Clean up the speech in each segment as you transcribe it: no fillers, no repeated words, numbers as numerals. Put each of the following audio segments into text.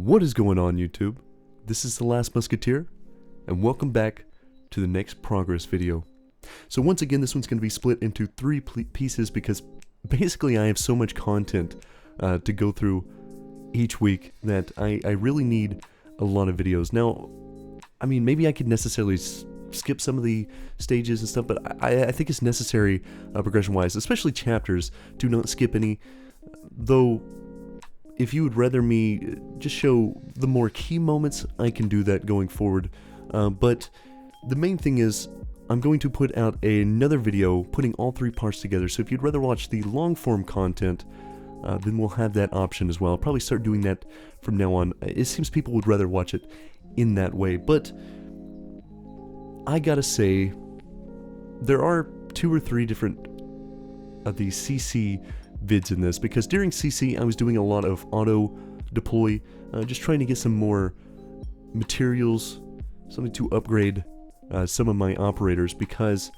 What is going on, YouTube? This is The Last Musketeer, and welcome back to the next progress video. So once again, this one's going to be split into three pieces because basically I have so much content to go through each week that I really need a lot of videos. Now, I mean, maybe I could necessarily skip some of the stages and stuff, but I think it's necessary progression-wise, especially chapters. Do not skip any, though. If you would rather me just show the more key moments, I can do that going forward. But the main thing is, I'm going to put out another video putting all three parts together. So if you'd rather watch the long form content, then we'll have that option as well. I'll probably start doing that from now on. It seems people would rather watch it in that way. But I gotta say, there are 2 or 3 different of the CC vids in this, because during CC I was doing a lot of auto deploy, just trying to get some more materials, something to upgrade some of my operators, because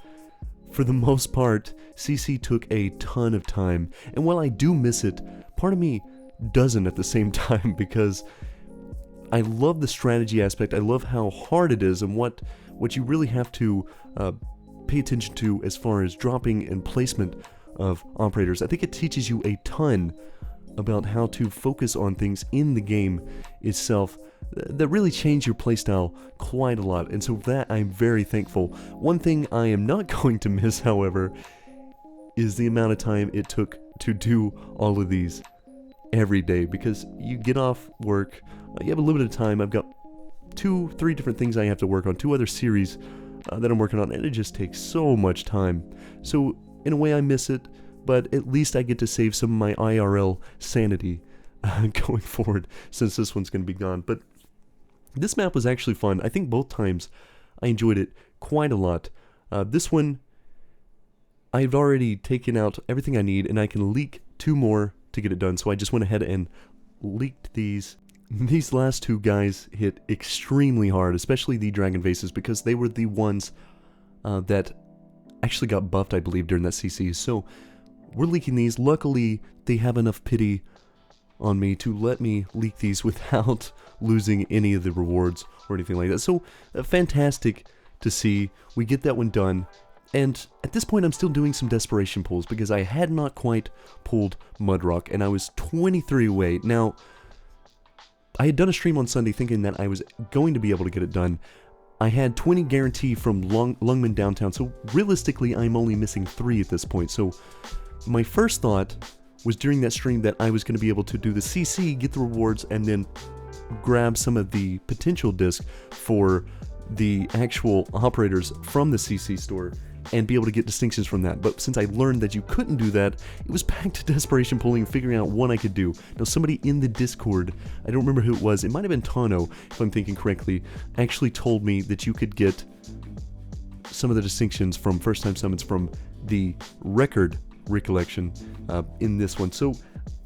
for the most part CC took a ton of time, and while I do miss it, part of me doesn't at the same time, because I love the strategy aspect. I love how hard it is and what you really have to pay attention to as far as dropping and placement of operators. I think it teaches you a ton about how to focus on things in the game itself that really change your playstyle quite a lot, and so for that I'm very thankful. One thing I am not going to miss, however, is the amount of time it took to do all of these every day, because you get off work, you have a limited time. I've got 2-3 different things I have to work on, 2 other series that I'm working on, and it just takes so much time. So in a way I miss it, but at least I get to save some of my IRL sanity going forward, since this one's going to be gone. But this map was actually fun. I think both times I enjoyed it quite a lot. This one, I've already taken out everything I need, and I can leak 2 more to get it done, so I just went ahead and leaked these. These last 2 guys hit extremely hard, especially the Dragon Vases, because they were the ones that actually got buffed, I believe, during that CC. So we're leaking these. Luckily, they have enough pity on me to let me leak these without losing any of the rewards or anything like that. So fantastic to see. We get that one done. And at this point, I'm still doing some desperation pulls, because I had not quite pulled Mudrock, and I was 23 away. Now, I had done a stream on Sunday thinking that I was going to be able to get it done. I had 20 guarantee from Lungmen Downtown, so realistically I'm only missing 3 at this point. So my first thought was during that stream that I was going to be able to do the CC, get the rewards, and then grab some of the potential disc for the actual operators from the CC store and be able to get distinctions from that. But since I learned that you couldn't do that, it was back to desperation pulling and figuring out what I could do. Now, somebody in the Discord, I don't remember who it was, it might have been Tano, if I'm thinking correctly, actually told me that you could get some of the distinctions from first time summons from the record recollection in this one. So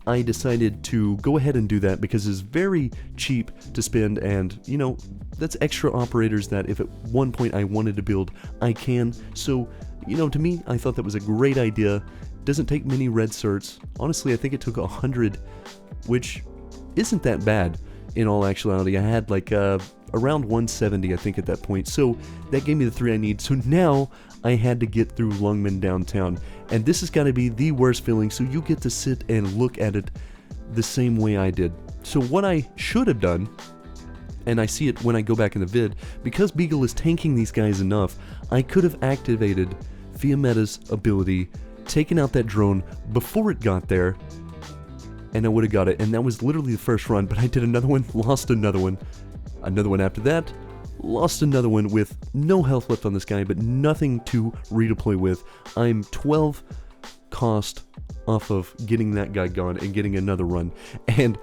I decided to go ahead and do that, because it's very cheap to spend, and you know, that's extra operators that if at one point I wanted to build, I can. So, you know, to me, I thought that was a great idea. Doesn't take many red certs. Honestly, I think it took 100, which isn't that bad in all actuality. I had like around 170, I think, at that point. So that gave me the 3 I need. So now I had to get through Lungmen Downtown, and this has got to be the worst feeling, so you get to sit and look at it the same way I did. So what I should have done, and I see it when I go back in the vid, because Beagle is tanking these guys enough, I could have activated Fiametta's ability, taken out that drone before it got there, and I would have got it. And that was literally the first run, but I did another one, lost another one after that, lost another one with no health left on this guy, but nothing to redeploy with. I'm 12 cost off of getting that guy gone and getting another run. And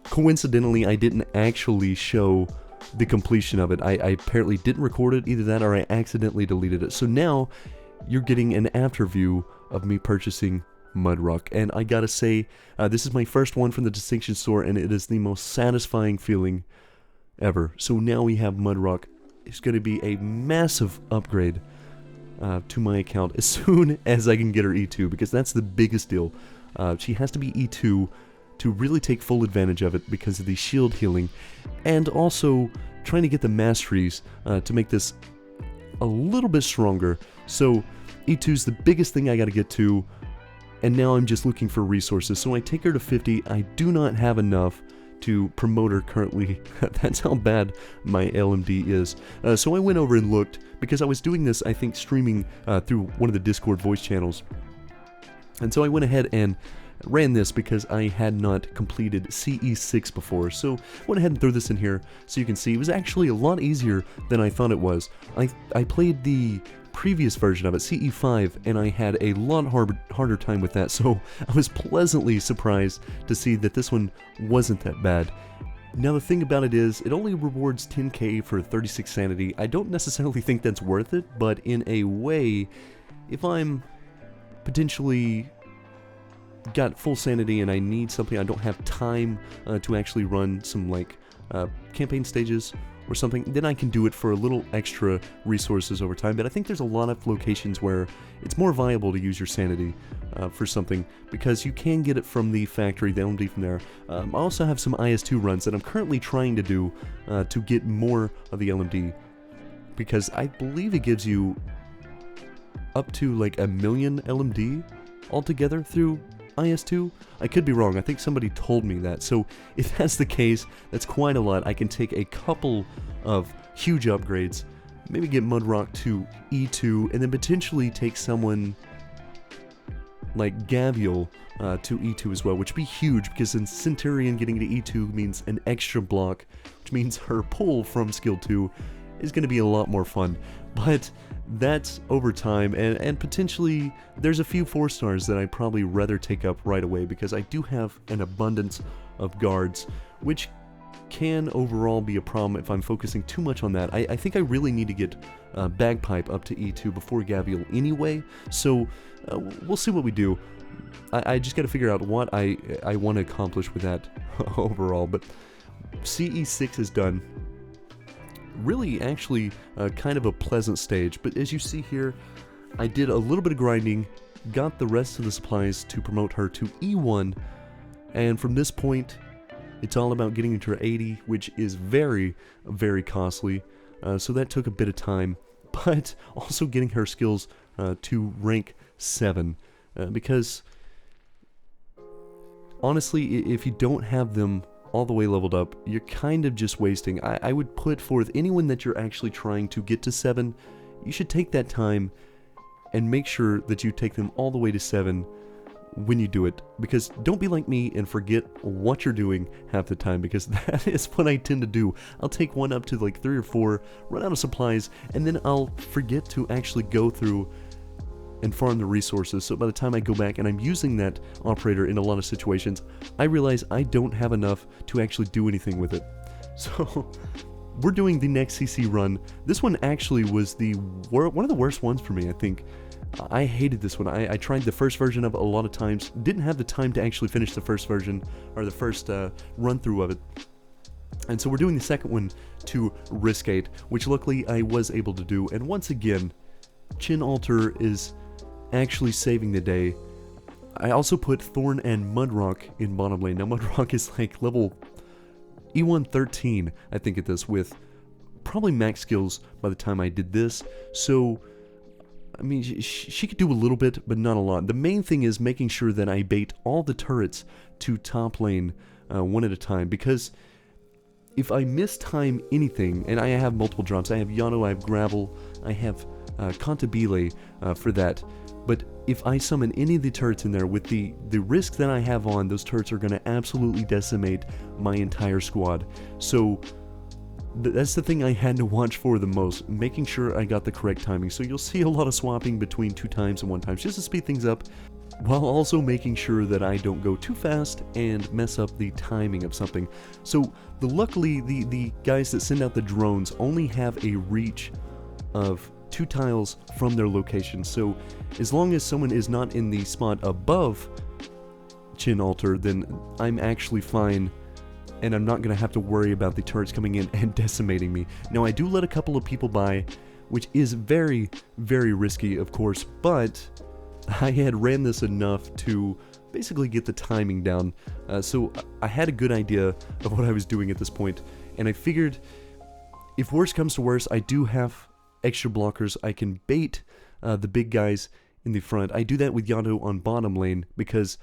coincidentally, I didn't actually show the completion of it. I apparently didn't record it, either that or I accidentally deleted it. So now you're getting an after view of me purchasing Mudrock, and I gotta say, this is my first one from the Distinction store, and it is the most satisfying feeling ever. So now we have Mudrock. It's going to be a massive upgrade to my account as soon as I can get her E2, because that's the biggest deal. She has to be E2 to really take full advantage of it because of the shield healing, and also trying to get the masteries to make this a little bit stronger. So E2's the biggest thing I got to get to, and now I'm just looking for resources. So when I take her to 50, I do not have enough to promote her currently. That's how bad my LMD is. So I went over and looked, because I was doing this, I think, streaming through one of the Discord voice channels. And so I went ahead and ran this because I had not completed CE6 before. So I went ahead and threw this in here so you can see it was actually a lot easier than I thought it was. I played the previous version of it, CE5, and I had a lot harder time with that, so I was pleasantly surprised to see that this one wasn't that bad. Now the thing about it is, it only rewards 10k for 36 sanity. I don't necessarily think that's worth it, but in a way, if I'm potentially got full sanity and I need something, I don't have time to actually run some like campaign stages or something, then I can do it for a little extra resources over time. But I think there's a lot of locations where it's more viable to use your sanity for something, because you can get it from the factory, the LMD from there. I also have some IS2 runs that I'm currently trying to do to get more of the LMD, because I believe it gives you up to like 1 million LMD altogether through IS2? I could be wrong, I think somebody told me that. So if that's the case, that's quite a lot. I can take a couple of huge upgrades, maybe get Mudrock to E2, and then potentially take someone like Gavial to E2 as well, which would be huge, because in Centurion getting to E2 means an extra block, which means her pull from skill 2 is going to be a lot more fun. But that's over time, and potentially there's a few 4 stars that I'd probably rather take up right away, because I do have an abundance of guards, which can overall be a problem if I'm focusing too much on that. I think I really need to get Bagpipe up to E2 before Gavial anyway, so we'll see what we do. I just got to figure out what I want to accomplish with that overall. But CE6 is done. Really, actually, kind of a pleasant stage, but as you see here, I did a little bit of grinding, got the rest of the supplies to promote her to E1, and from this point, it's all about getting into her 80, which is very, very costly, so that took a bit of time, but also getting her skills to rank 7, because honestly, if you don't have them all the way leveled up, you're kind of just wasting. I would put forth anyone that you're actually trying to get to 7, you should take that time and make sure that you take them all the way to 7 when you do it, because don't be like me and forget what you're doing half the time, because that is what I tend to do. I'll take one up to like 3 or 4, run out of supplies, and then I'll forget to actually go through and farm the resources. So by the time I go back and I'm using that operator in a lot of situations, I realize I don't have enough to actually do anything with it. So we're doing the next CC run. This one actually was one of the worst ones for me, I think. I hated this one. I tried the first version of it a lot of times, didn't have the time to actually finish the first version, or the first run through of it. And so we're doing the second one to Riskate, which luckily I was able to do. And once again, Chin Altar is actually saving the day. I also put Thorn and Mudrock in bottom lane. Now Mudrock is like level E1 13, I think, at this, with probably max skills by the time I did this. So I mean, she could do a little bit, but not a lot. The main thing is making sure that I bait all the turrets to top lane one at a time, because if I mistime anything, and I have multiple drops, I have Yano, I have Gravel, I have Cantabile for that, but if I summon any of the turrets in there with the risk that I have on, those turrets are going to absolutely decimate my entire squad. So that's the thing I had to watch for the most, making sure I got the correct timing. So you'll see a lot of swapping between 2 times and 1 time, just to speed things up, while also making sure that I don't go too fast and mess up the timing of something. So luckily, the guys that send out the drones only have a reach of 2 tiles from their location. So as long as someone is not in the spot above Chin Altar, then I'm actually fine, and I'm not going to have to worry about the turrets coming in and decimating me. Now, I do let a couple of people by, which is very, very risky, of course, but I had ran this enough to basically get the timing down. So I had a good idea of what I was doing at this point, and I figured if worse comes to worse, I do have extra blockers. I can bait the big guys in the front. I do that with Yado on bottom lane because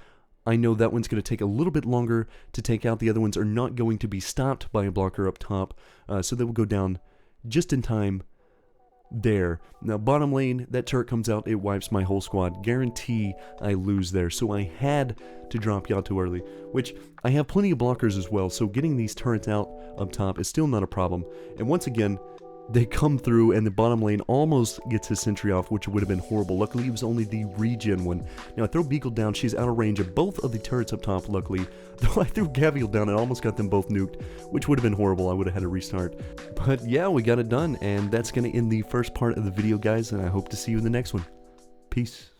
I know that one's going to take a little bit longer to take out. The other ones are not going to be stopped by a blocker up top, so they will go down just in time there. Now bottom lane, that turret comes out, it wipes my whole squad. Guarantee I lose there, so I had to drop Yado early, which I have plenty of blockers as well, so getting these turrets out up top is still not a problem. And once again, they come through and the bottom lane almost gets his sentry off, which would have been horrible. Luckily, it was only the regen one. Now, I throw Beagle down. She's out of range of both of the turrets up top, luckily. Though I threw Gavial down and almost got them both nuked, which would have been horrible. I would have had to restart. But yeah, we got it done, and that's going to end the first part of the video, guys, and I hope to see you in the next one. Peace.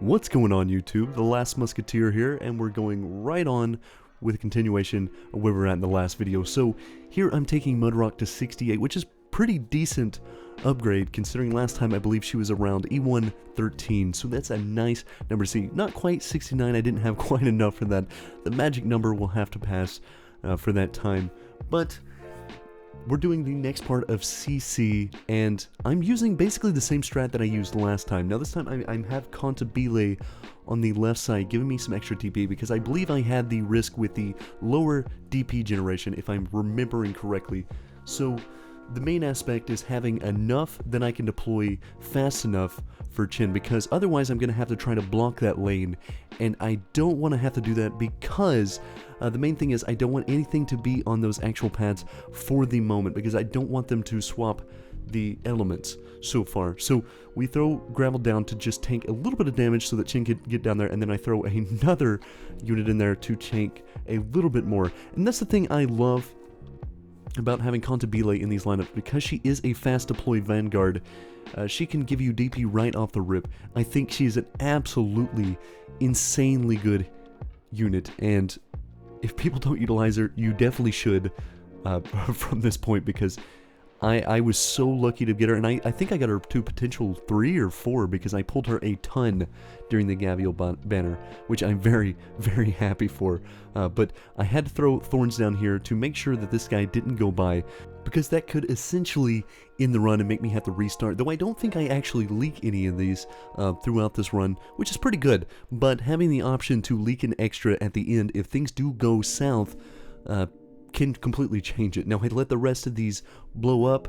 What's going on, YouTube? The Last Musketeer here, and we're going right on with a continuation of where we're at in the last video. So here I'm taking Mudrock to 68, which is pretty decent upgrade considering last time I believe she was around E1 13, so that's a nice number to see. Not quite 69, I didn't have quite enough for that. The magic number will have to pass for that time, but we're doing the next part of CC, and I'm using basically the same strat that I used last time. Now this time I have Cantabile on the left side giving me some extra DP because I believe I had the risk with the lower DP generation if I'm remembering correctly. So the main aspect is having enough that I can deploy fast enough for Chen, because otherwise I'm going to have to try to block that lane, and I don't want to have to do that because the main thing is I don't want anything to be on those actual pads for the moment, because I don't want them to swap the elements so far. So we throw Gravel down to just tank a little bit of damage so that Chen can get down there, and then I throw another unit in there to tank a little bit more. And that's the thing I love about having Cantabile in these lineups, because she is a fast deploy Vanguard. She can give you DP right off the rip. I think she's an absolutely insanely good unit, and if people don't utilize her, you definitely should from this point, because I was so lucky to get her, and I think I got her to potential 3 or 4 because I pulled her a ton during the Gavial banner, which I'm very, very happy for. But I had to throw Thorns down here to make sure that this guy didn't go by, because that could essentially end the run and make me have to restart, though I don't think I actually leak any of these throughout this run, which is pretty good. But having the option to leak an extra at the end if things do go south can completely change it. Now I let the rest of these blow up,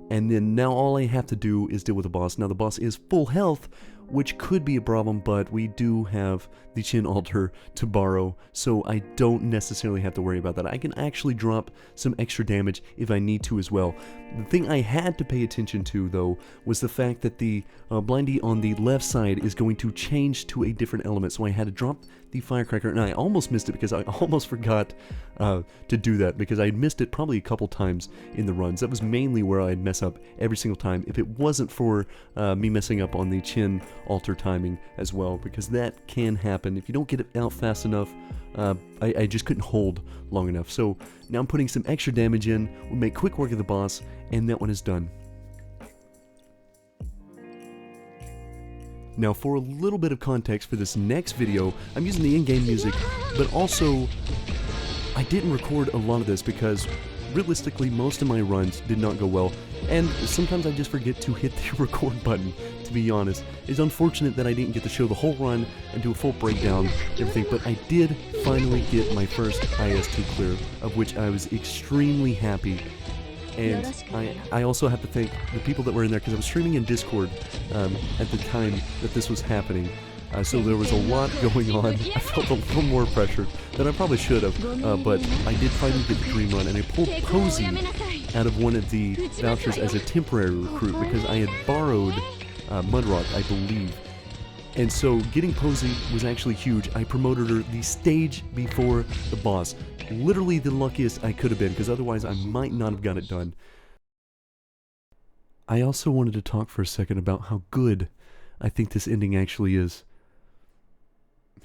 and then now all I have to do is deal with the boss. Now the boss is full health, which could be a problem, but we do have the Chen altar to borrow, so I don't necessarily have to worry about that. I can actually drop some extra damage if I need to as well. The thing I had to pay attention to, though, was the fact that the Blindy on the left side is going to change to a different element, so I had to drop the Firecracker, and I almost missed it because I almost forgot to do that, because I had missed it probably a couple times in the runs. That was mainly where I'd mess up every single time, if it wasn't for me messing up on the Chen altar timing as well, because that can happen. If you don't get it out fast enough, I just couldn't hold long enough. So now I'm putting some extra damage in, we'll make quick work of the boss, and that one is done. Now for a little bit of context for this next video, I'm using the in-game music, but also I didn't record a lot of this because realistically most of my runs did not go well, and sometimes I just forget to hit the record button, to be honest. It's unfortunate that I didn't get to show the whole run and do a full breakdown and everything, but I did finally get my first IS2 clear, of which I was extremely happy. And I also have to thank the people that were in there, because I was streaming in Discord at the time that this was happening. So there was a lot going on. I felt a little more pressure than I probably should have, but I did finally get the dream run, and I pulled Posey out of one of the vouchers as a temporary recruit because I had borrowed Mudrock, I believe. And so getting Posey was actually huge. I promoted her the stage before the boss. Literally the luckiest I could have been, because otherwise I might not have got it done. I also wanted to talk for a second about how good I think this ending actually is.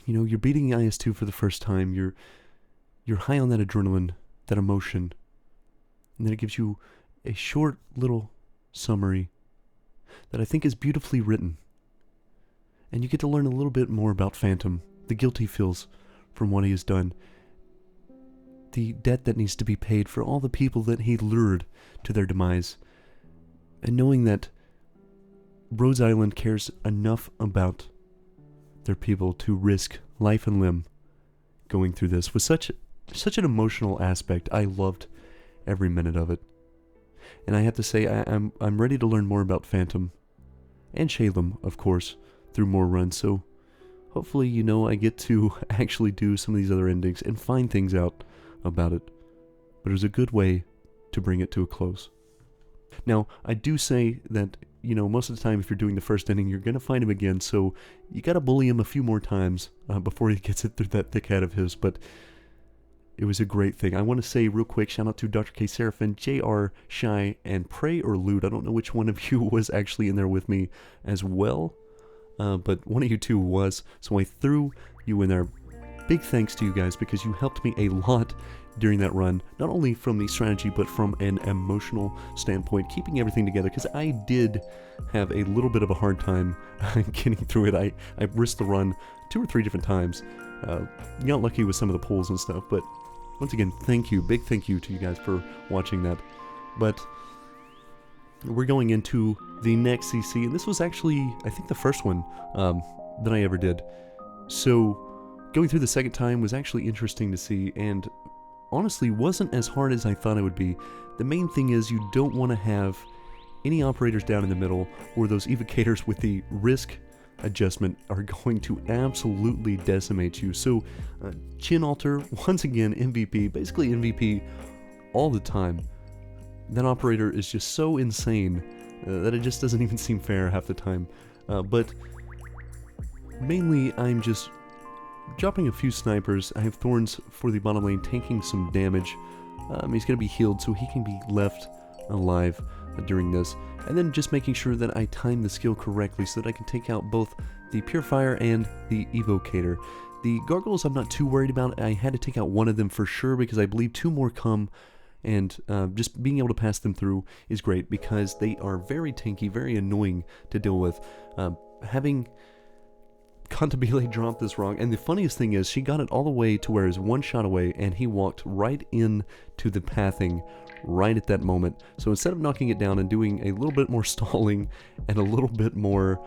You know, you're beating IS2 for the first time, you're high on that adrenaline, that emotion, and then it gives you a short little summary that I think is beautifully written. And you get to learn a little bit more about Phantom the guilt he feels from what he has done, the debt that needs to be paid for all the people that he lured to their demise, and knowing that Rhodes Island cares enough about their people to risk life and limb going through this was such an emotional aspect. I loved every minute of it. And I have to say, I'm ready to learn more about Phantom and Shalem, of course, through more runs. So hopefully, I get to actually do some of these other endings and find things out about it. But it was a good way to bring it to a close. Now, I do say that, most of the time if you're doing the first ending, you're going to find him again, so you got to bully him a few more times before he gets it through that thick head of his, but it was a great thing. I want to say real quick, shout out to Dr. K. Seraphin, JR, Shy, and Pray or Loot. I don't know which one of you was actually in there with me as well, but one of you two was, so I threw you in there. Big thanks to you guys because you helped me a lot during that run, not only from the strategy but from an emotional standpoint, keeping everything together, because I did have a little bit of a hard time getting through it. I risked the run 2 or 3 different times. Got lucky with some of the pulls and stuff, but once again, big thank you to you guys for watching that. But we're going into the next CC, and this was actually, I think, the first one that I ever did. So going through the second time was actually interesting to see, and honestly wasn't as hard as I thought it would be. The main thing is you don't want to have any operators down in the middle, or those evocators with the risk adjustment are going to absolutely decimate you. So Chin Alter, once again MVP, basically MVP all the time. That operator is just so insane that it just doesn't even seem fair half the time. But mainly I'm just dropping a few snipers. I have Thorns for the bottom lane taking some damage. He's going to be healed so he can be left alive during this. And then just making sure that I time the skill correctly so that I can take out both the Purifier and the Evocator. The Gargoyles I'm not too worried about. I had to take out one of them for sure because I believe 2 more come. And just being able to pass them through is great because they are very tanky, very annoying to deal with. Having Cantabile dropped this wrong, and the funniest thing is she got it all the way to where it was 1 shot away, and he walked right in to the pathing right at that moment. So instead of knocking it down and doing a little bit more stalling and a little bit more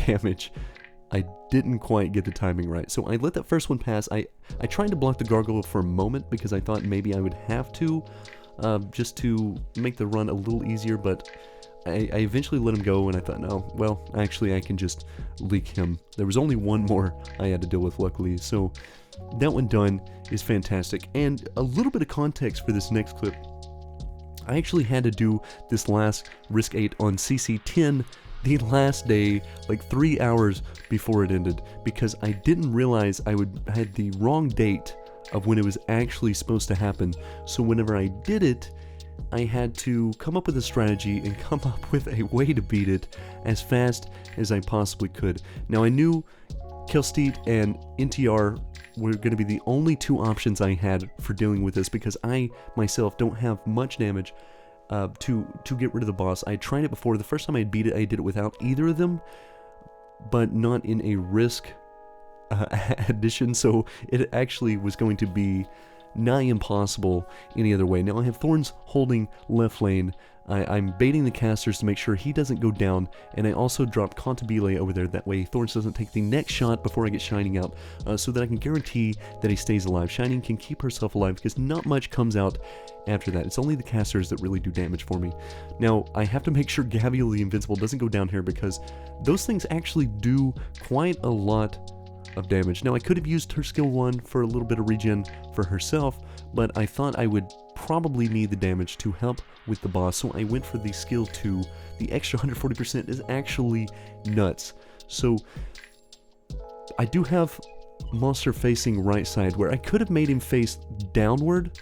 damage, I didn't quite get the timing right. So I let that first one pass. I tried to block the gargoyle for a moment because I thought maybe I would have to, just to make the run a little easier, but I eventually let him go, and I thought, no, well, actually I can just leak him. There was only one more I had to deal with, luckily, so that one done is fantastic. And a little bit of context for this next clip. I actually had to do this last Risk 8 on CC10 the last day, like 3 hours before it ended, because I didn't realize I had the wrong date of when it was actually supposed to happen. So whenever I did it, I had to come up with a strategy and come up with a way to beat it as fast as I possibly could. Now I knew Kelsteed and NTR were going to be the only 2 options I had for dealing with this because I myself don't have much damage to get rid of the boss. I tried it before. The first time I beat it, I did it without either of them, but not in a risk addition, so it actually was going to be nigh impossible any other way. Now I have Thorns holding left lane. I'm baiting the casters to make sure he doesn't go down, and I also dropped Cantabile over there. That way Thorns doesn't take the next shot before I get Shining out, so that I can guarantee that he stays alive. Shining can keep herself alive because not much comes out after that. It's only the casters that really do damage for me. Now I have to make sure Gavial the Invincible doesn't go down here because those things actually do quite a lot of damage. Now I could have used her skill 1 for a little bit of regen for herself, but I thought I would probably need the damage to help with the boss, so I went for the skill 2. The extra 140% is actually nuts. So I do have monster facing right side where I could have made him face downward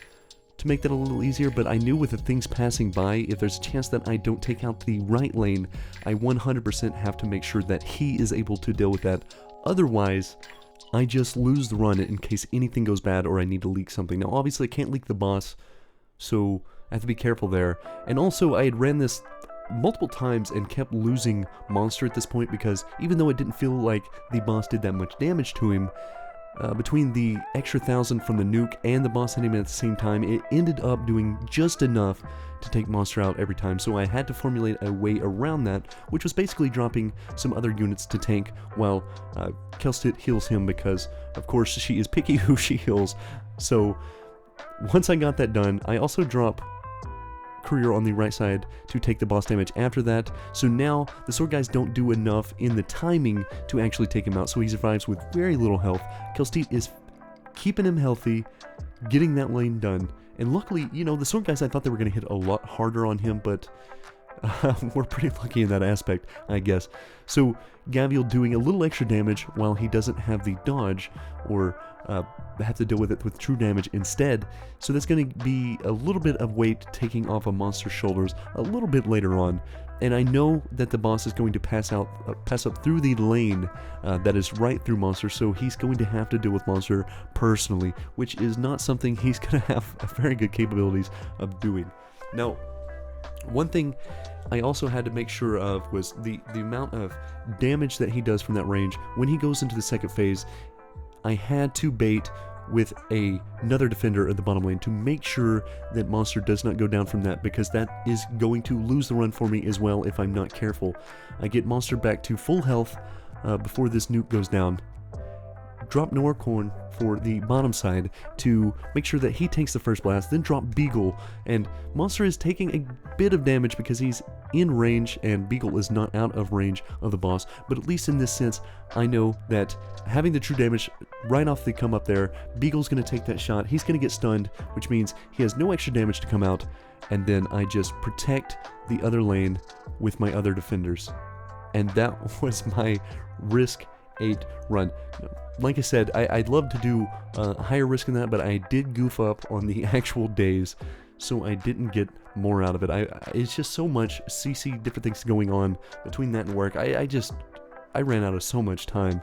to make that a little easier, but I knew with the things passing by, if there's a chance that I don't take out the right lane, I 100% have to make sure that he is able to deal with that. Otherwise, I just lose the run in case anything goes bad or I need to leak something. Now, obviously, I can't leak the boss, so I have to be careful there. And also, I had ran this multiple times and kept losing Monster at this point, because even though it didn't feel like the boss did that much damage to him, between the extra 1,000 from the nuke and the boss hitting him at the same time, it ended up doing just enough to take Monster out every time. So I had to formulate a way around that, which was basically dropping some other units to tank while Kelstit heals him, because of course she is picky who she heals. So once I got that done, I also drop Courier on the right side to take the boss damage after that. So now the sword guys don't do enough in the timing to actually take him out, so he survives with very little health. Kelstit is keeping him healthy, getting that lane done, and luckily, you know, the sword guys, I thought they were going to hit a lot harder on him, but we're pretty lucky in that aspect, I guess. So Gavial doing a little extra damage while he doesn't have the dodge, or have to deal with it with true damage instead. So that's going to be a little bit of weight taking off a Monster's shoulders a little bit later on. And I know that the boss is going to pass up through the lane that is right through Monster, so he's going to have to deal with Monster personally, which is not something he's going to have very good capabilities of doing. Now, one thing I also had to make sure of was the amount of damage that he does from that range. When he goes into the second phase, I had to bait with another defender at the bottom lane to make sure that Monster does not go down from that, because that is going to lose the run for me as well if I'm not careful. I get Monster back to full health before this nuke goes down. Drop Norcorn for the bottom side to make sure that he takes the first blast, then drop Beagle, and Monster is taking a bit of damage because he's in range and Beagle is not out of range of the boss, but at least in this sense, I know that having the true damage right off the come up there, Beagle's going to take that shot, he's going to get stunned, which means he has no extra damage to come out, and then I just protect the other lane with my other defenders. And that was my risk 8 run. Like I said, I'd love to do higher risk than that, but I did goof up on the actual days, so I didn't get more out of it. It's just so much CC, different things going on between that and work. I ran out of so much time.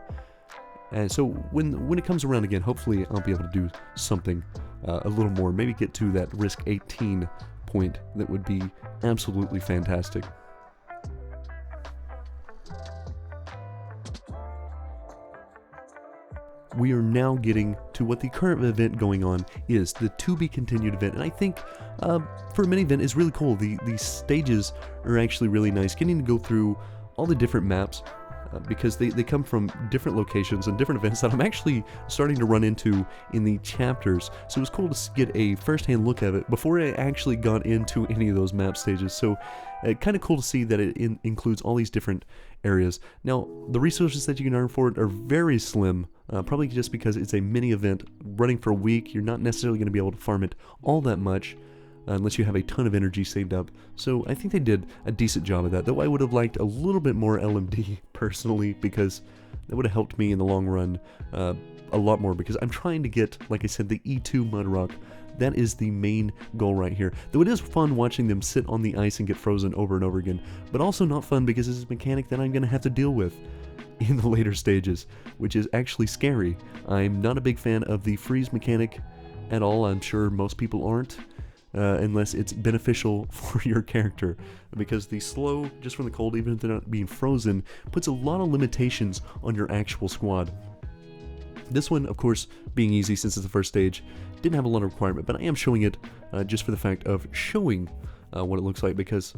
And so when it comes around again, hopefully I'll be able to do something a little more, maybe get to that risk 18 point. That would be absolutely fantastic. We are now getting to what the current event going on is, the to be continued event, and I think for a mini event is really cool. The stages are actually really nice, getting to go through all the different maps because they come from different locations and different events that I'm actually starting to run into in the chapters, so it was cool to get a first-hand look at it before I actually got into any of those map stages. So kind of cool to see that it includes all these different areas. Now, the resources that you can earn for it are very slim, probably just because it's a mini event running for a week. You're not necessarily going to be able to farm it all that much unless you have a ton of energy saved up. So I think they did a decent job of that, though I would have liked a little bit more LMD personally, because that would have helped me in the long run a lot more, because I'm trying to get, like I said, the E2 Mudrock. That is the main goal right here. Though it is fun watching them sit on the ice and get frozen over and over again, but also not fun because this is a mechanic that I'm going to have to deal with in the later stages, which is actually scary. I'm not a big fan of the freeze mechanic at all. I'm sure most people aren't, unless it's beneficial for your character, because the slow, just from the cold, even if they're not being frozen, puts a lot of limitations on your actual squad. This one, of course, being easy since it's the first stage, didn't have a lot of requirement, but I am showing it just for the fact of showing what it looks like, because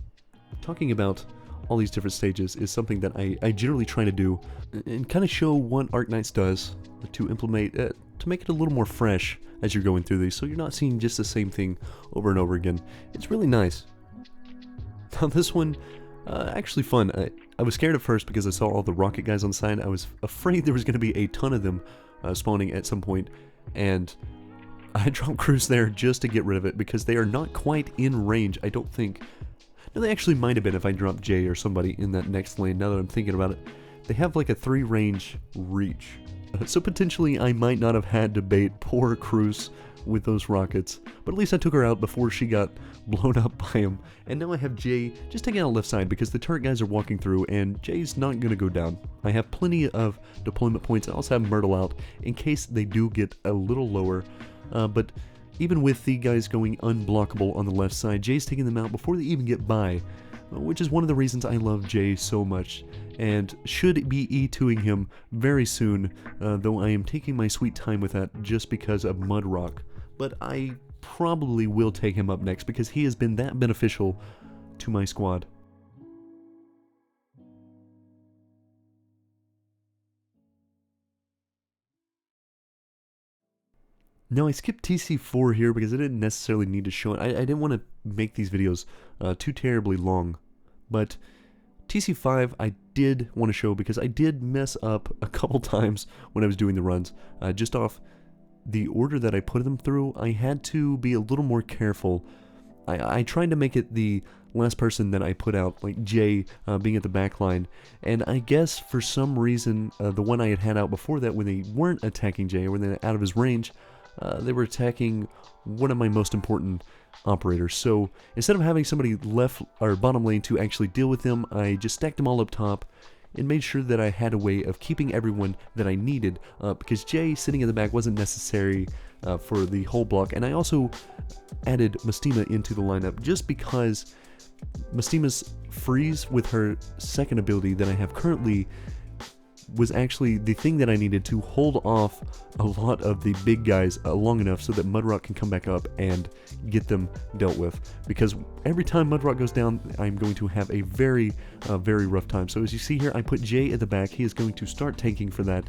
talking about all these different stages is something that I generally try to do and kind of show what Arknights does to implement, to make it a little more fresh as you're going through these, so you're not seeing just the same thing over and over again. It's really nice. Now this one, actually fun. I was scared at first because I saw all the rocket guys on the side. I was afraid there was going to be a ton of them spawning at some point, and I dropped Cruz there just to get rid of it because they are not quite in range, I don't think. No, they actually might have been if I dropped Jay or somebody in that next lane, now that I'm thinking about it. They have like a 3-range reach, so potentially I might not have had to bait poor Cruz with those rockets, but at least I took her out before she got blown up by him. And now I have Jay just taking out left side because the turret guys are walking through and Jay's not going to go down. I have plenty of deployment points. I also have Myrtle out in case they do get a little lower, but even with the guys going unblockable on the left side, Jay's taking them out before they even get by which is one of the reasons I love Jay so much, and should be E2ing him very soon, though I am taking my sweet time with that just because of Mudrock. But I probably will take him up next because he has been that beneficial to my squad. Now, I skipped TC4 here because I didn't necessarily need to show it. I didn't want to make these videos too terribly long, but TC5 I did want to show because I did mess up a couple times when I was doing the runs. Just off the order that I put them through, I had to be a little more careful. I tried to make it the last person that I put out, like Jay being at the back line, and I guess for some reason, the one I had out before that, when they weren't attacking Jay, or when they were out of his range, they were attacking one of my most important operators. So instead of having somebody left or bottom lane to actually deal with them, I just stacked them all up top and made sure that I had a way of keeping everyone that I needed, because Jay sitting in the back wasn't necessary for the whole block. And I also added Mystima into the lineup just because Mystima's freeze with her second ability that I have currently was actually the thing that I needed to hold off a lot of the big guys long enough so that Mudrock can come back up and get them dealt with. Because every time Mudrock goes down, I'm going to have a very rough time. So as you see here, I put Jay at the back. He is going to start tanking for that.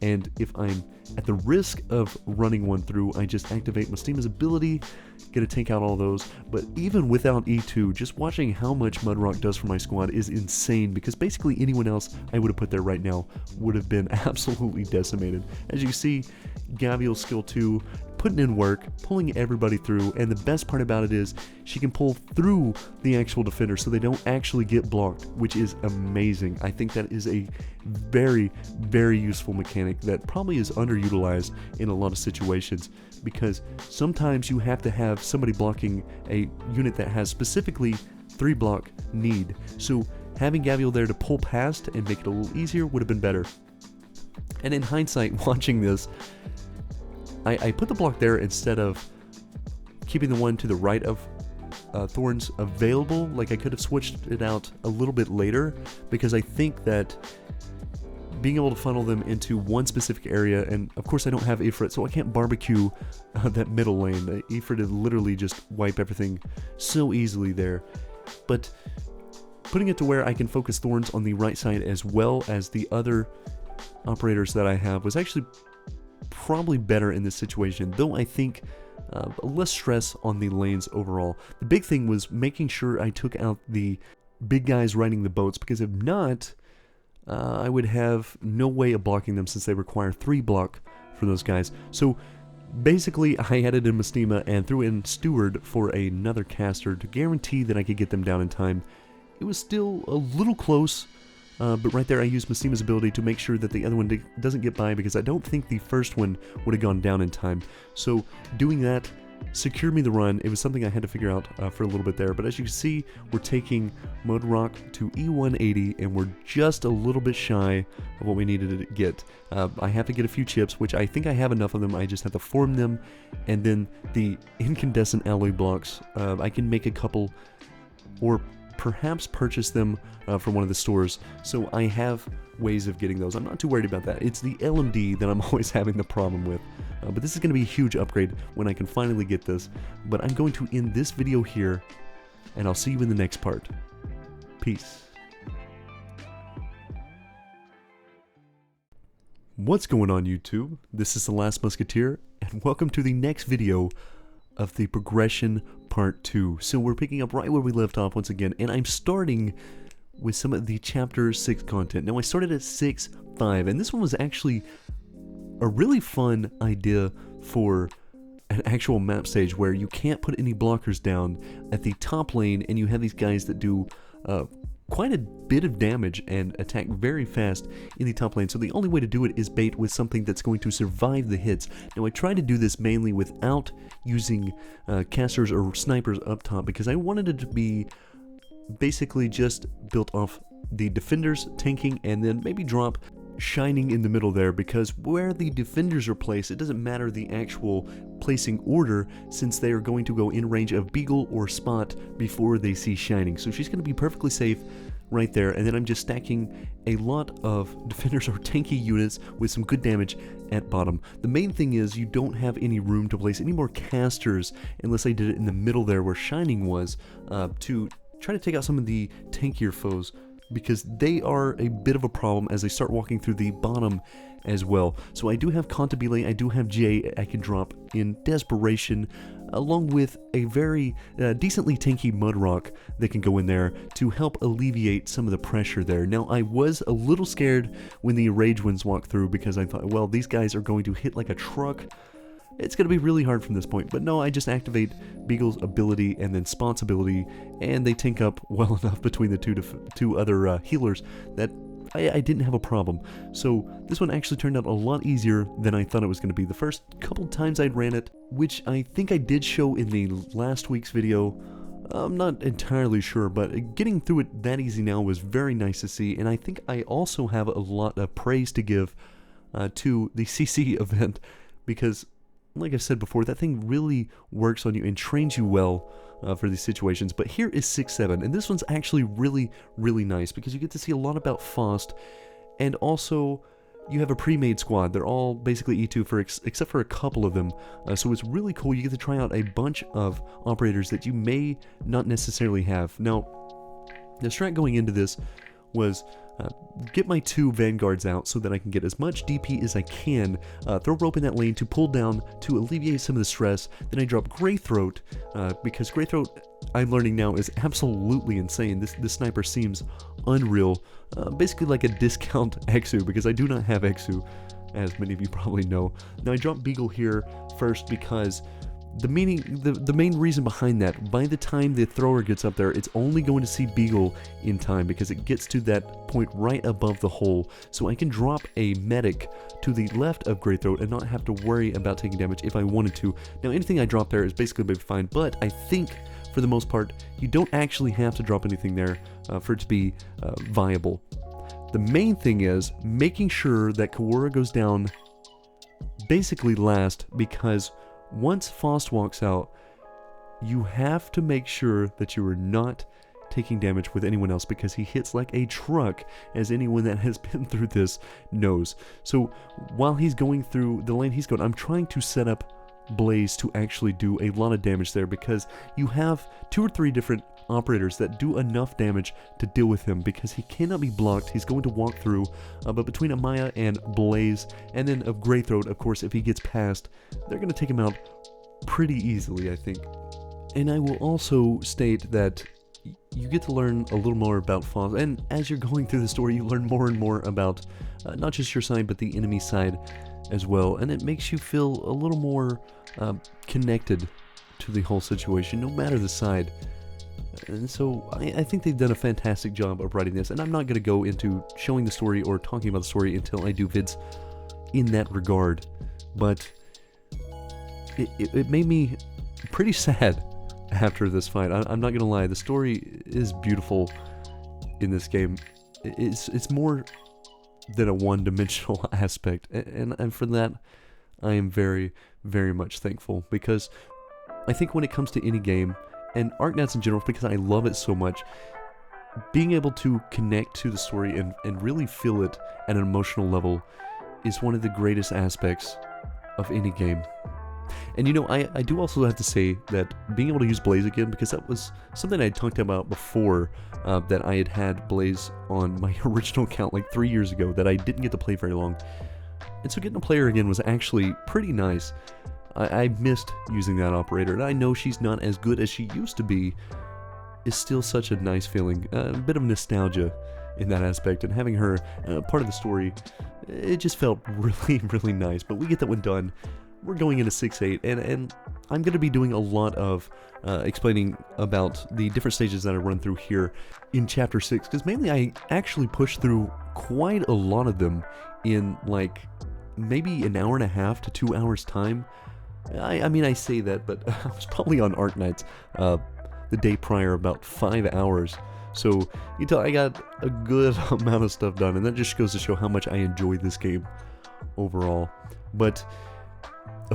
And if I'm at the risk of running one through, I just activate Mystima's ability, get to take out all those. But even without E2, just watching how much Mudrock does for my squad is insane, because basically anyone else I would have put there right now would have been absolutely decimated. As you see, Gavial's skill 2, putting in work, pulling everybody through, and the best part about it is she can pull through the actual defender so they don't actually get blocked, which is amazing. I think that is a very useful mechanic that probably is underutilized in a lot of situations, because sometimes you have to have somebody blocking a unit that has specifically 3 block need. So having Gavial there to pull past and make it a little easier would have been better. And in hindsight, watching this, I put the block there instead of keeping the one to the right of Thorns available. Like, I could have switched it out a little bit later, because I think that being able to funnel them into one specific area, and of course I don't have Ifrit, so I can't barbecue that middle lane. Ifrit would literally just wipe everything so easily there. But putting it to where I can focus Thorns on the right side as well as the other operators that I have was actually probably better in this situation, though I think less stress on the lanes overall. The big thing was making sure I took out the big guys riding the boats, because if not, I would have no way of blocking them, since they require 3 block for those guys. So basically I added in Mystima and threw in Steward for another caster to guarantee that I could get them down in time. It was still a little close, but right there I used Mystima's ability to make sure that the other one doesn't get by, because I don't think the first one would have gone down in time. So doing that secured me the run. It was something I had to figure out for a little bit there. But as you can see, we're taking Mudrock to E180, and we're just a little bit shy of what we needed to get. I have to get a few chips, which I think I have enough of them. I just have to form them, and then the incandescent alloy blocks, I can make a couple, or perhaps purchase them from one of the stores. So I have ways of getting those. I'm not too worried about that. It's the LMD that I'm always having the problem with. But this is going to be a huge upgrade when I can finally get this. But I'm going to end this video here, and I'll see you in the next part. Peace. What's going on, YouTube? This is The Last Musketeer, and welcome to the next video of the progression part 2. So we're picking up right where we left off once again, and I'm starting with some of the chapter 6 content. Now, I started at 6.5, and this one was actually a really fun idea for an actual map stage where you can't put any blockers down at the top lane, and you have these guys that do quite a bit of damage and attack very fast in the top lane. So the only way to do it is bait with something that's going to survive the hits. Now, I tried to do this mainly without using casters or snipers up top, because I wanted it to be basically just built off the defenders tanking, and then maybe drop shining in the middle there, because where the defenders are placed, it doesn't matter the actual placing order since they are going to go in range of Beagle or Spot before they see Shining. So she's going to be perfectly safe right there, and then I'm just stacking a lot of defenders or tanky units with some good damage at bottom. The main thing is you don't have any room to place any more casters unless I did it in the middle there where Shining was, to try to take out some of the tankier foes, because they are a bit of a problem as they start walking through the bottom as well. So I do have Cantabile, I do have Jay I can drop in desperation, along with a very decently tanky Mudrock that can go in there to help alleviate some of the pressure there. Now, I was a little scared when the Rage Winds walked through because I thought, well, these guys are going to hit like a truck. It's going to be really hard from this point, but no, I just activate Beagle's ability and then Spot's ability, and they tank up well enough between the two other healers that I didn't have a problem. So this one actually turned out a lot easier than I thought it was going to be. The first couple times I'd ran it, which I think I did show in the last week's video, I'm not entirely sure, but getting through it that easy now was very nice to see, and I think I also have a lot of praise to give to the CC event, because like I said before, that thing really works on you and trains you well for these situations. But here is 6-7, and this one's actually really, really nice because you get to see a lot about Faust, and also you have a pre-made squad. They're all basically E2 except for a couple of them, so it's really cool. You get to try out a bunch of operators that you may not necessarily have. Now, the strat going into this was get my 2 Vanguards out so that I can get as much DP as I can, throw Rope in that lane to pull down to alleviate some of the stress. Then I drop Greythroat, because Greythroat, I'm learning now, is absolutely insane. This sniper seems unreal, basically like a discount Exu, because I do not have Exu, as many of you probably know. Now I drop Beagle here first because the main reason behind that, by the time the thrower gets up there, it's only going to see Beagle in time because it gets to that point right above the hole. So I can drop a medic to the left of Greythroat and not have to worry about taking damage if I wanted to. Now anything I drop there is basically going to be fine, but I think for the most part you don't actually have to drop anything there for it to be viable. The main thing is making sure that Kawura goes down basically last, because once Faust walks out, you have to make sure that you are not taking damage with anyone else, because he hits like a truck, as anyone that has been through this knows. So while he's going through the lane he's going, I'm trying to set up Blaze to actually do a lot of damage there, because you have 2 or 3 different operators that do enough damage to deal with him, because he cannot be blocked. He's going to walk through, but between Amaya and Blaze, and then of Greythroat, of course, if he gets past, they're going to take him out pretty easily, I think. And I will also state that you get to learn a little more about Faust, and as you're going through the story, you learn more and more about not just your side, but the enemy side as well, and it makes you feel a little more connected to the whole situation, no matter the side. And so I think they've done a fantastic job of writing this, and I'm not going to go into showing the story or talking about the story until I do vids in that regard, but it made me pretty sad after this fight. I'm not going to lie, the story is beautiful in this game. It's more than a one-dimensional aspect, and for that I am very, very much thankful, because I think when it comes to any game, and Arknights in general, because I love it so much, being able to connect to the story and really feel it at an emotional level is one of the greatest aspects of any game. And you know, I do also have to say that being able to use Blaze again, because that was something I had talked about before, that I had Blaze on my original account like 3 years ago that I didn't get to play very long. And so getting to play her again was actually pretty nice. I missed using that operator, and I know she's not as good as she used to be. It's still such a nice feeling, a bit of nostalgia in that aspect, and having her part of the story, it just felt really, really nice. But we get that one done. We're going into 6-8, and I'm going to be doing a lot of explaining about the different stages that I run through here in Chapter 6, because mainly I actually pushed through quite a lot of them in like maybe an hour and a half to 2 hours time. I mean, I say that, but I was probably on Arknights the day prior about 5 hours. So you can tell I got a good amount of stuff done, and that just goes to show how much I enjoy this game overall. But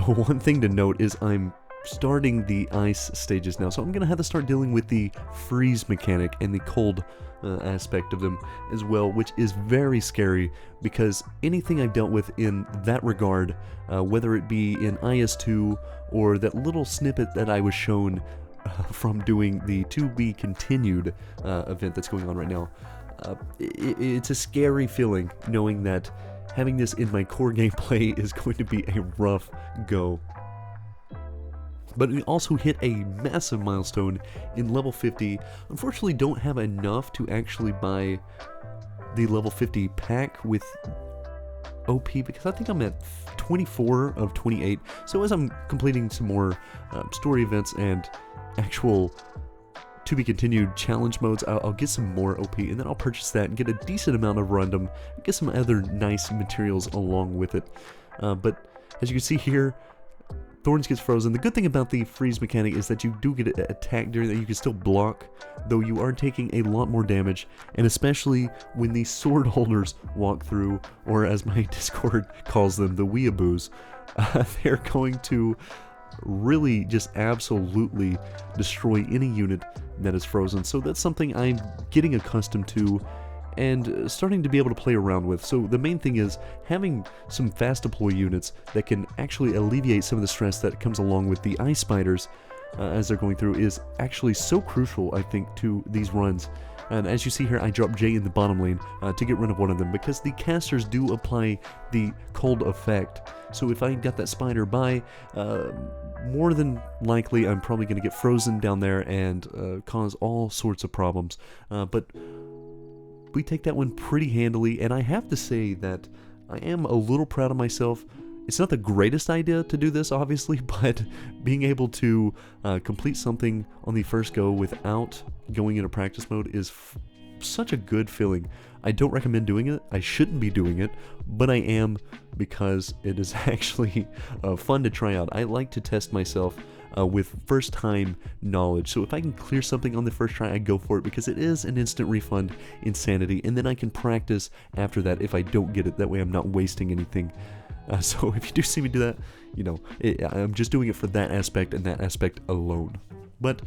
one thing to note is I'm starting the ice stages now, so I'm going to have to start dealing with the freeze mechanic and the cold aspect of them as well, which is very scary because anything I've dealt with in that regard, whether it be in IS2 or that little snippet that I was shown from doing the To Be Continued event that's going on right now, it's a scary feeling knowing that having this in my core gameplay is going to be a rough go. But we also hit a massive milestone in level 50. Unfortunately, don't have enough to actually buy the level 50 pack with OP because I think I'm at 24 of 28. So as I'm completing some more story events and actual To Be Continued challenge modes, I'll get some more OP, and then I'll purchase that and get a decent amount of random, and get some other nice materials along with it. But as you can see here, Thorns gets frozen. The good thing about the freeze mechanic is that you do get attacked during that. You can still block, though you are taking a lot more damage, and especially when these sword holders walk through, or as my Discord calls them, the weeaboos, they're going to really just absolutely destroy any unit that is frozen. So that's something I'm getting accustomed to and starting to be able to play around with. So the main thing is having some fast deploy units that can actually alleviate some of the stress that comes along with the ice spiders as they're going through is actually so crucial, I think, to these runs. And as you see here, I dropped Jay in the bottom lane to get rid of one of them because the casters do apply the cold effect. So if I got that spider by, more than likely I'm probably going to get frozen down there and cause all sorts of problems. But we take that one pretty handily, and I have to say that I am a little proud of myself. It's not the greatest idea to do this, obviously, but being able to complete something on the first go without going into practice mode is such a good feeling. I don't recommend doing it. I shouldn't be doing it, but I am because it is actually fun to try out. I like to test myself with first-time knowledge. So if I can clear something on the first try, I go for it because it is an instant refund insanity, and then I can practice after that if I don't get it. That way I'm not wasting anything. So if you do see me do that, you know, I'm just doing it for that aspect and that aspect alone. But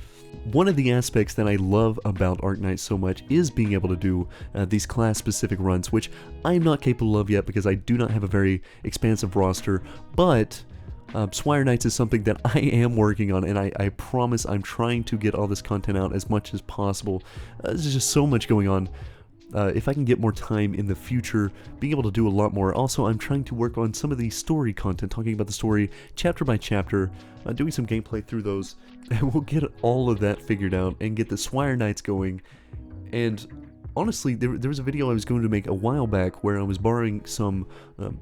one of the aspects that I love about Arknights so much is being able to do these class-specific runs, which I'm not capable of yet because I do not have a very expansive roster, but Swire Knights is something that I am working on, and I promise I'm trying to get all this content out as much as possible. There's just so much going on. If I can get more time in the future, being able to do a lot more. Also, I'm trying to work on some of the story content, talking about the story chapter by chapter, doing some gameplay through those, and we'll get all of that figured out and get the Swire Knights going. And honestly, there was a video I was going to make a while back where I was borrowing some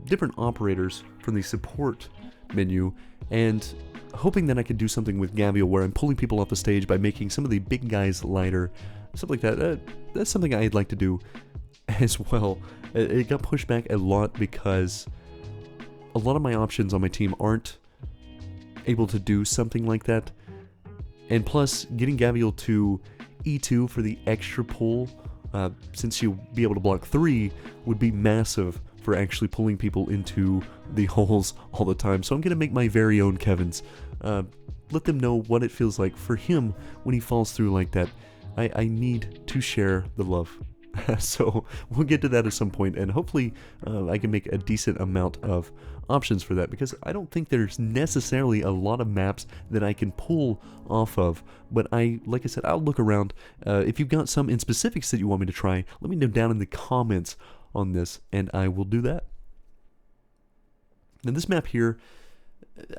different operators from the support menu and hoping that I could do something with Gavial where I'm pulling people off the stage by making some of the big guys lighter, something like that. That's something I'd like to do as well. It got pushed back a lot because a lot of my options on my team aren't able to do something like that, and plus getting Gavial to E2 for the extra pull, since you'll be able to block 3, would be massive for actually pulling people into the holes all the time. So I'm going to make my very own Kevins. Let them know what it feels like for him when he falls through like that. I need to share the love. So we'll get to that at some point, and hopefully I can make a decent amount of options for that, because I don't think there's necessarily a lot of maps that I can pull off of, but like I said, I'll look around. If you've got some in specifics that you want me to try, let me know down in the comments on this, and I will do that. Now this map here,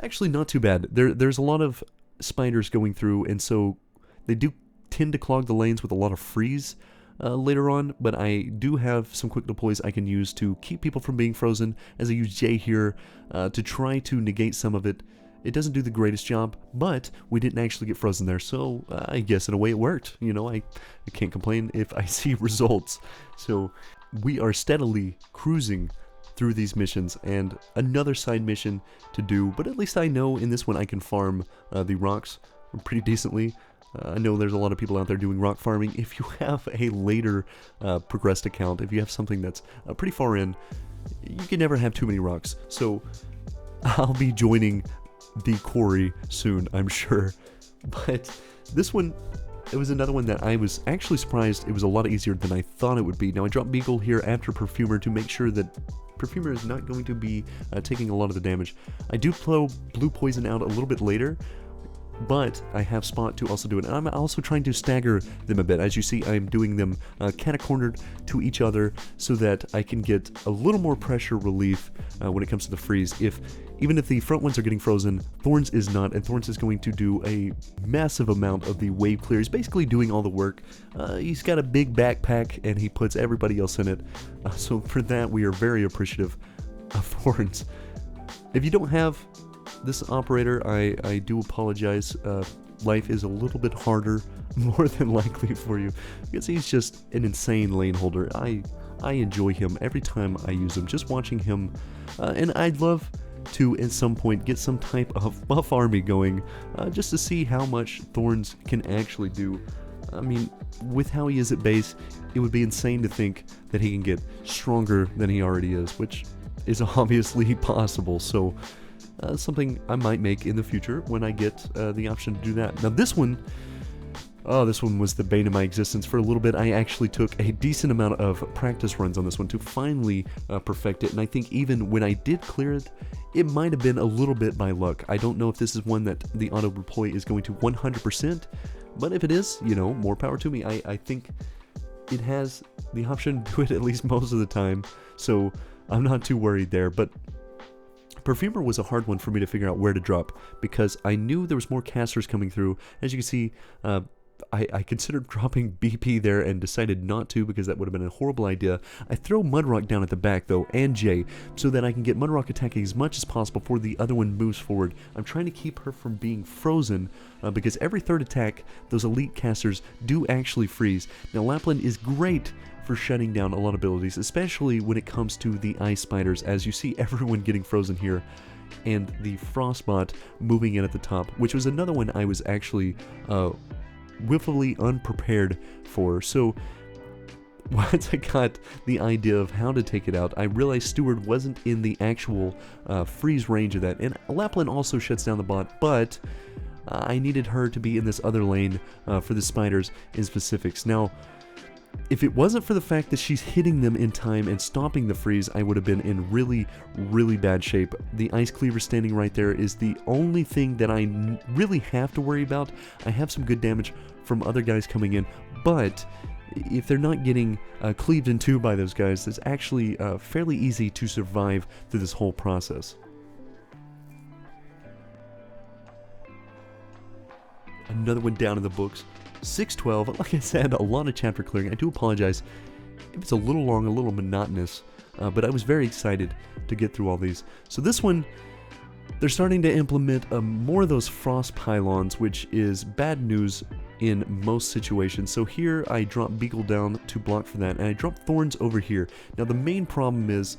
actually not too bad. There's a lot of spiders going through, and so they do tend to clog the lanes with a lot of freeze later on, but I do have some quick deploys I can use to keep people from being frozen, as I use Jay here to try to negate some of it. It doesn't do the greatest job, but we didn't actually get frozen there, so I guess in a way it worked. You know, I can't complain if I see results. So we are steadily cruising through these missions, and another side mission to do, but at least I know in this one I can farm the rocks pretty decently. I know there's a lot of people out there doing rock farming. If you have a later progressed account, if you have something that's pretty far in, you can never have too many rocks. So I'll be joining the quarry soon, I'm sure. But this one, it was another one that I was actually surprised it was a lot easier than I thought it would be. Now I dropped Beagle here after Perfumer to make sure that Perfumer is not going to be taking a lot of the damage. I do throw Blue Poison out a little bit later, but I have Spot to also do it. And I'm also trying to stagger them a bit. As you see, I'm doing them cata-cornered to each other so that I can get a little more pressure relief when it comes to the freeze. Even if the front ones are getting frozen, Thorns is not, and Thorns is going to do a massive amount of the wave clear. He's basically doing all the work. He's got a big backpack, and he puts everybody else in it. So for that, we are very appreciative of Thorns. If you don't have this operator, I do apologize. Life is a little bit harder, more than likely for you, because he's just an insane lane holder. I enjoy him every time I use him, just watching him, and I'd love to at some point get some type of buff army going, just to see how much Thorns can actually do. I mean, with how he is at base, it would be insane to think that he can get stronger than he already is, which is obviously possible. So something I might make in the future when I get the option to do that. Now this one, this one was the bane of my existence for a little bit. I actually took a decent amount of practice runs on this one to finally perfect it, and I think even when I did clear it, it might have been a little bit by luck. I don't know if this is one that the auto deploy is going to 100%, but if it is, you know, more power to me. I think it has the option to do it at least most of the time, so I'm not too worried there. But Perfumer was a hard one for me to figure out where to drop, because I knew there was more casters coming through. As you can see, I considered dropping BP there and decided not to, because that would have been a horrible idea. I throw Mudrock down at the back though, and Jay, so that I can get Mudrock attacking as much as possible before the other one moves forward. I'm trying to keep her from being frozen, because every third attack, those elite casters do actually freeze. Now Lapland is great for shutting down a lot of abilities, especially when it comes to the ice spiders, as you see everyone getting frozen here, and the Frostbot moving in at the top, which was another one I was actually willfully unprepared for. So once I got the idea of how to take it out, I realized Steward wasn't in the actual freeze range of that, and Lapland also shuts down the bot, but I needed her to be in this other lane for the spiders in specifics. Now, if it wasn't for the fact that she's hitting them in time and stopping the freeze, I would have been in really, really bad shape. The Ice Cleaver standing right there is the only thing that I really have to worry about. I have some good damage from other guys coming in, but if they're not getting cleaved in two by those guys, it's actually fairly easy to survive through this whole process. Another one down in the books. 612, like I said, a lot of chapter clearing. I do apologize if it's a little long, a little monotonous, but I was very excited to get through all these. So this one, they're starting to implement more of those frost pylons, which is bad news in most situations. So here I drop Beagle down to block for that, and I drop Thorns over here. Now the main problem is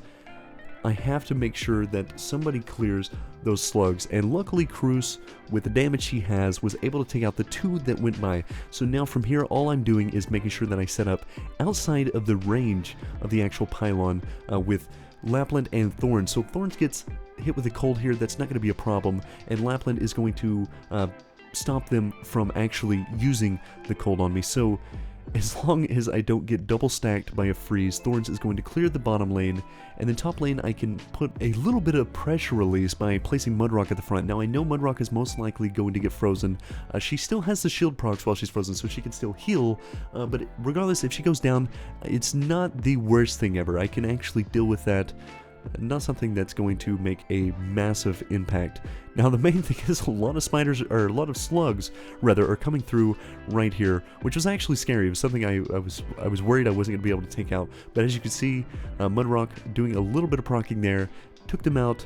I have to make sure that somebody clears those slugs, and luckily Cruz, with the damage he has, was able to take out the two that went by. So now from here all I'm doing is making sure that I set up outside of the range of the actual pylon with Lapland and Thorns. So Thorns gets hit with a cold here, that's not going to be a problem, and Lapland is going to stop them from actually using the cold on me. So as long as I don't get double stacked by a freeze, Thorns is going to clear the bottom lane, and then top lane I can put a little bit of pressure release by placing Mudrock at the front. Now I know Mudrock is most likely going to get frozen. She still has the shield procs while she's frozen, so she can still heal, but regardless, if she goes down, it's not the worst thing ever. I can actually deal with that. Not something that's going to make a massive impact. Now the main thing is a lot of spiders, or a lot of slugs rather, are coming through right here, which was actually scary. It was something I was worried I wasn't going to be able to take out, but as you can see, Mudrock doing a little bit of proccing there, took them out.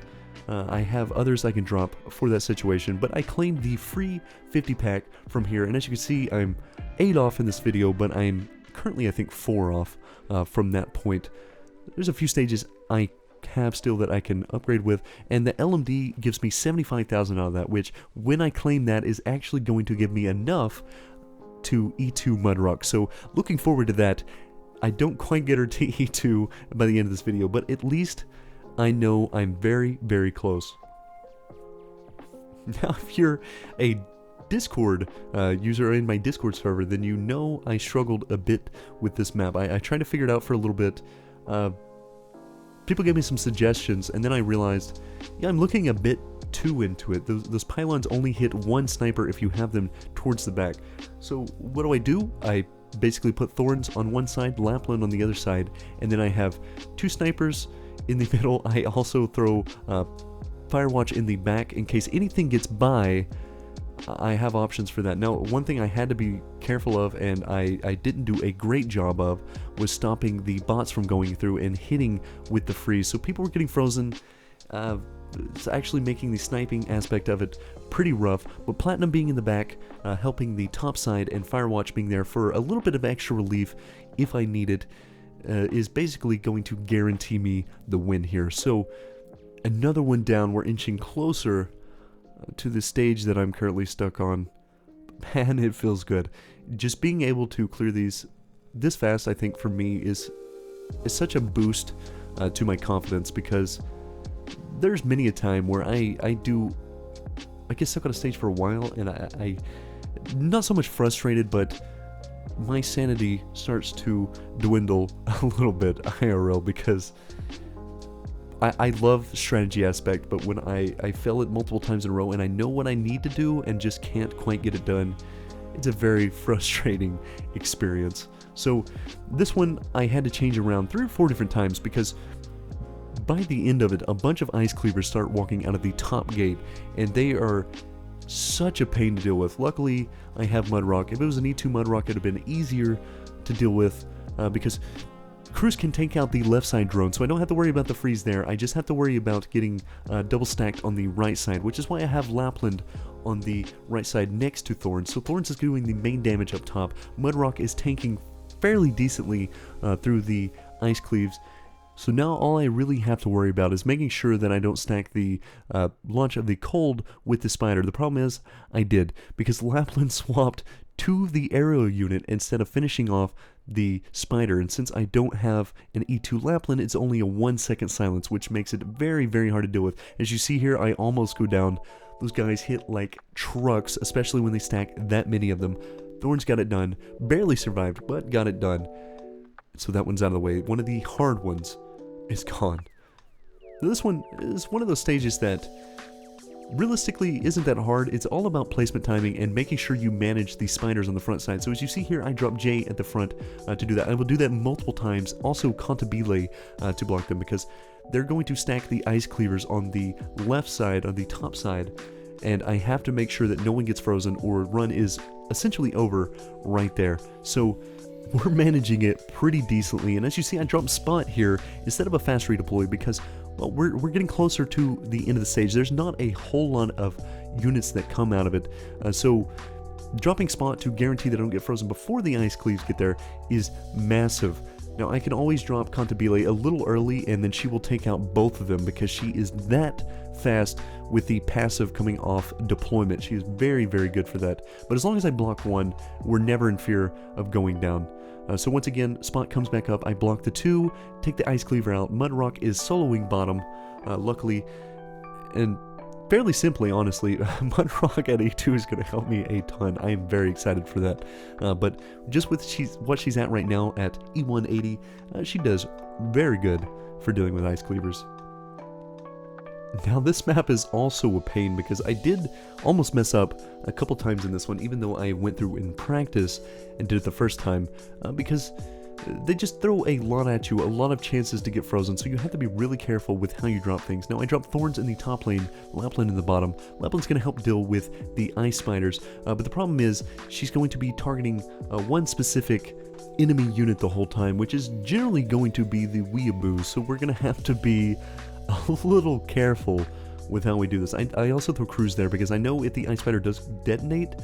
I have others I can drop for that situation, but I claimed the free 50 pack from here, and as you can see, I'm 8 off in this video, but I'm currently I think 4 off from that point. There's a few stages I have still that I can upgrade with, and the LMD gives me 75,000 out of that, which when I claim that is actually going to give me enough to E2 Mudrock. So looking forward to that. I don't quite get her to E2 by the end of this video, but at least I know I'm very, very close. Now, if you're a Discord user in my Discord server, then you know I struggled a bit with this map. I tried to figure it out for a little bit. People gave me some suggestions, and then I realized, yeah, I'm looking a bit too into it. Those pylons only hit one sniper if you have them towards the back. So what do? I basically put Thorns on one side, Lapland on the other side, and then I have two snipers in the middle. I also throw Firewatch in the back in case anything gets by. I have options for that. Now, one thing I had to be careful of, and I didn't do a great job of, was stopping the bots from going through and hitting with the freeze. So people were getting frozen. It's actually making the sniping aspect of it pretty rough, but Platinum being in the back, helping the top side, and Firewatch being there for a little bit of extra relief if I need it, is basically going to guarantee me the win here. So another one down. We're inching closer to the stage that I'm currently stuck on. Man, it feels good. Just being able to clear these this fast, I think, for me is such a boost to my confidence, because there's many a time where I get stuck on a stage for a while, and I not so much frustrated, but my sanity starts to dwindle a little bit IRL, because I love the strategy aspect, but when I fail it multiple times in a row and I know what I need to do and just can't quite get it done, it's a very frustrating experience. So this one I had to change around 3 or 4 different times, because by the end of it, a bunch of ice cleavers start walking out of the top gate, and they are such a pain to deal with. Luckily, I have Mudrock. If it was an E2 Mudrock, it would have been easier to deal with, because Cruz can take out the left side drone, so I don't have to worry about the freeze there. I just have to worry about getting double stacked on the right side, which is why I have Lapland on the right side next to Thorns. So Thorns is doing the main damage up top. Mudrock is tanking fairly decently through the ice cleaves. So now all I really have to worry about is making sure that I don't stack the launch of the cold with the spider. The problem is I did, because Lapland swapped to the aerial unit instead of finishing off the spider, and since I don't have an E2 Lapland, it's only a 1 second silence, which makes it very, very hard to deal with. As you see here, I almost go down. Those guys hit like trucks, especially when they stack that many of them. Thorns got it done. Barely survived, but got it done. So that one's out of the way. One of the hard ones is gone. Now, this one is one of those stages that realistically isn't that hard. It's all about placement timing and making sure you manage the spiders on the front side. So as you see here, I drop J at the front to do that. I will do that multiple times. Also Cantabile to block them, because they're going to stack the ice cleavers on the left side, on the top side, and I have to make sure that no one gets frozen or run is essentially over right there. So we're managing it pretty decently, and as you see, I dropped Spot here instead of a fast redeploy, because well, we're getting closer to the end of the stage. There's not a whole lot of units that come out of it, so dropping Spot to guarantee that I don't get frozen before the ice cleaves get there is massive. Now I can always drop Cantabile a little early, and then she will take out both of them, because she is that fast with the passive coming off deployment. She is very, very good for that. But as long as I block one, we're never in fear of going down. So once again, Spot comes back up, I block the 2, take the ice cleaver out. Mudrock is soloing bottom, luckily, and fairly simply, honestly. Mudrock at E2 is going to help me a ton. I am very excited for that. But just with what she's at right now at E180, she does very good for dealing with ice cleavers. Now this map is also a pain, because I did almost mess up a couple times in this one, even though I went through in practice and did it the first time, because they just throw a lot at you, a lot of chances to get frozen, so you have to be really careful with how you drop things. Now I dropped Thorns in the top lane, Lapland in the bottom. Lapland's going to help deal with the ice spiders, but the problem is she's going to be targeting one specific enemy unit the whole time, which is generally going to be the Weeaboo, so we're going to have to be a little careful with how we do this. I also throw Cruz there, because I know if the ice spider does detonate,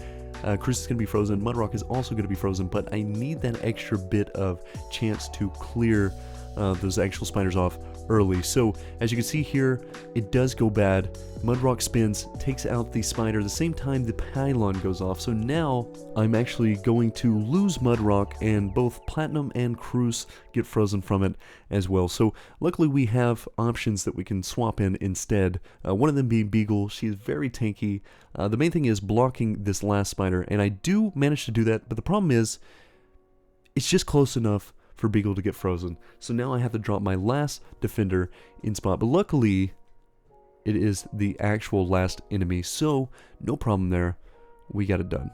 Cruz is going to be frozen, Mudrock is also going to be frozen, but I need that extra bit of chance to clear those actual spiders off early. So as you can see here, it does go bad. Mudrock spins, takes out the spider at the same time the pylon goes off. So now I'm actually going to lose Mudrock, and both Platinum and Cruz get frozen from it as well. So luckily we have options that we can swap in instead. One of them being Beagle. She is very tanky. The main thing is blocking this last spider, and I do manage to do that, but the problem is it's just close enough for Beagle to get frozen. So now I have to drop my last defender in spot, but luckily it is the actual last enemy, so no problem there. We got it done.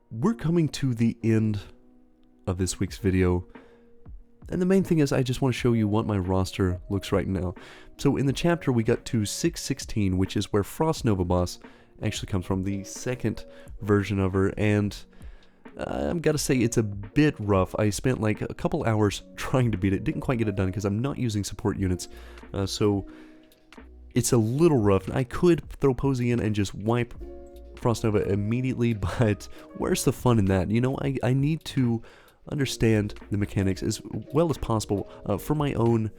We're coming to the end of this week's video, and the main thing is I just want to show you what my roster looks right now. So in the chapter we got to 616, which is where Frost Nova Boss actually comes from, the second version of her, and I've got to say it's a bit rough. I spent like a couple hours trying to beat it, didn't quite get it done because I'm not using support units, so it's a little rough. I could throw Posey in and just wipe Frost Nova immediately, but where's the fun in that? You know, I need to understand the mechanics as well as possible for my own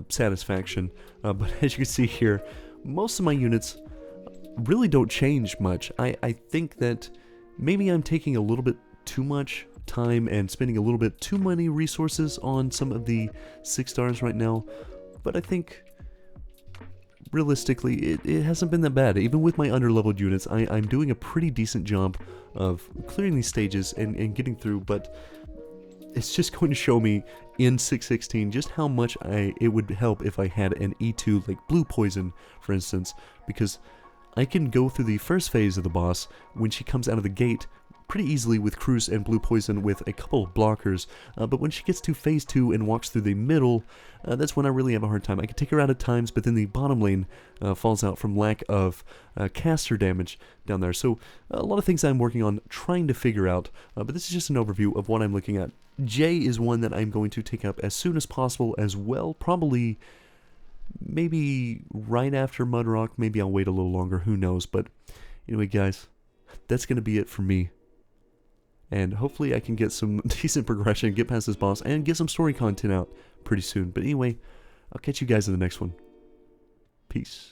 satisfaction, but as you can see here, most of my units really don't change much. I think that maybe I'm taking a little bit too much time and spending a little bit too many resources on some of the 6 stars right now, but I think realistically it hasn't been that bad. Even with my underleveled units, I'm doing a pretty decent job of clearing these stages and getting through, but it's just going to show me in 616 just how much it would help if I had an E2 like Blue Poison, for instance, because I can go through the first phase of the boss when she comes out of the gate pretty easily with Cruz and Blue Poison with a couple of blockers, but when she gets to phase 2 and walks through the middle, that's when I really have a hard time. I can take her out at times, but then the bottom lane falls out from lack of caster damage down there. So a lot of things I'm working on trying to figure out, but this is just an overview of what I'm looking at. Jay is one that I'm going to take up as soon as possible as well, probably maybe right after Mudrock. Maybe I'll wait a little longer, who knows. But anyway guys, that's going to be it for me. And hopefully I can get some decent progression, get past this boss, and get some story content out pretty soon. But anyway, I'll catch you guys in the next one. Peace.